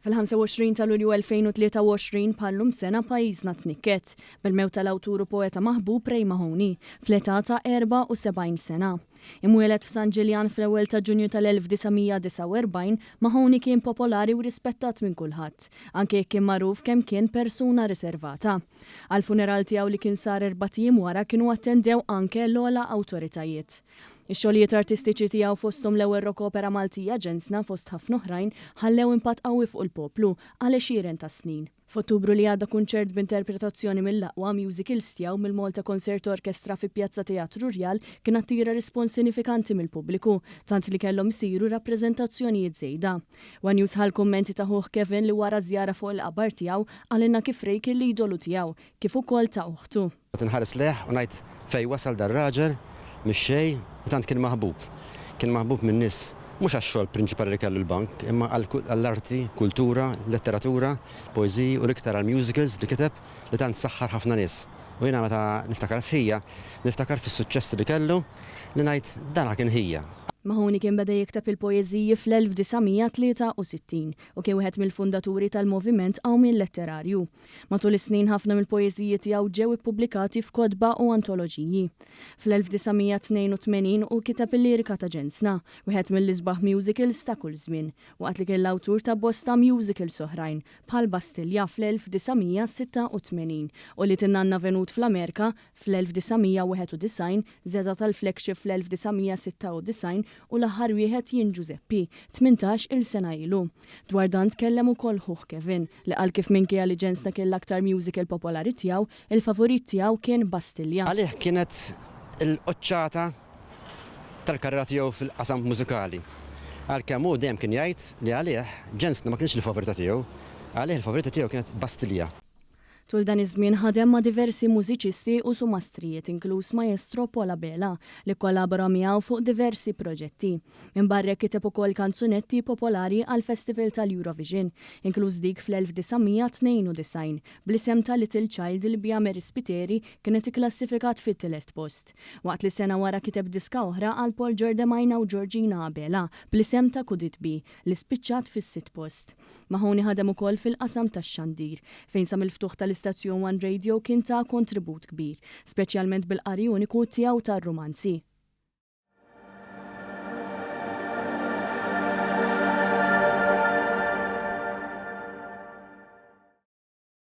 Fil-25 ta' Lulju 2023 bħallum sena pajjiżna tnikket bil-mewt tal-awtur u poeta maħbub Ray Mahoney fl-età ta' 74 sena. Imwielet f'San Ġiljan fl-ewwel ta' Ġunju tal-1949, Mahoney kien popolari u rispettat minn kulħadd, anke jekk kien magħruf kemm kien persuna riservata. Għal-funeral tiegħu li kien sar 4 jiem wara kienu attendew anke l-ogħla awtoritajiet. Ix-xogħlijiet artistiċi tiegħu fosthom l-ewwel rock opera Maltija ġensna fost ħafna oħrajn ħallew impatt qawwi fuq il-poplu għal xieren ta' snin. F'Ottubru li għadda kunċert b'interpretazzjoni mill-aqwa musicals tiegħu mill-Malta Concert Orchestra fi Pjazza Teatru Rjal kien attira rispons sinifikanti mill-pubbliku, tant li kellhom isiru rappreżentazzjonijiet żejda. One News ħal kummenti ta' Ħuħ Kevin li wara żjara fuq il-qabar tiegħu għalina kif Ray kien l-idolu tiegħu, kif ukoll ta' uħtu. Tinħares leħ u ngħid fejn wasal dar raġel mix-xejn u tant kien maħbub. Kien maħbub minn nies mhux għax-xogħol prinċipali li kellu l-bank, imma għall-arti, kultura, letteratura, poeżiji u l-iktar għall-musicals li kiteb li tant saħħar ħafna nies. U jiena meta niftakar f'ħija, niftakar fis-suċċessi li kellu li ngħid dan kien ħija. Mahoney kien beda jikteb il-poeżiji fl-1963 u kien wieħed mill-fundaturi tal-moviment Qawmien Letterarju. Matul is-snin ħafna mill-poeżiji tiegħu ġew ippubblikati f'kotba u antoloġiji. Fl-1982 u kiteb il-lirika ta' ġensna, wieħed mill-isbaħ musicals ta' kull żmien, waqt li kien l-awtur ta' bosta musicals oħrajn bħal Bastilja fl-1986 u li tinnanna venut fl-Amerika fl-1991, żeda tal-flagship fl-1996 u l-aħħar wieħed jien Giuseppi, 18 il-sena ilu. Dwar dan tkellem ukoll Ħuħ Kevin li qal kif minkejja li ġensna kien l-aktar musical popolari tiegħu, il-favorit tiegħu kien Bastilja. Għalih kienet il-qoċċata tal-karriera tiegħu fil-qasam mużikali. Għalkemm hu dejjem kien jgħid li għalih ġensna ma kienx il-favorita tiegħu, għalih il-favorita tiegħu kienet Bastilja. Tul dan iż-żmien ħadem ma' diversi mużiċisti u sumastrijiet inkluż Maestro Pola Bela li kollabora miegħu fuq diversi proġetti. Minbarra kiteb ukoll kanzunetti popolari għal Festival tal-Eurovision, inkluż dik fl-1992 bl-isem ta' Little Child li bija Mary Spiteri kienet ikklassifikat fit-tielet post. Waqt li sena wara kiteb diska oħra għal Paul Giordemajna u Georgina Abela bl-isem ta' Could It Be li spiċċat fis-sitt post. Mahoney ħadem ukoll fil-qasam tax-xandir fejn sa mill-ftuħ tal-istazzjon One Radio kien ta' kontribut kbir, speċjalment bil-qari uniku tiegħu tar-romanzi.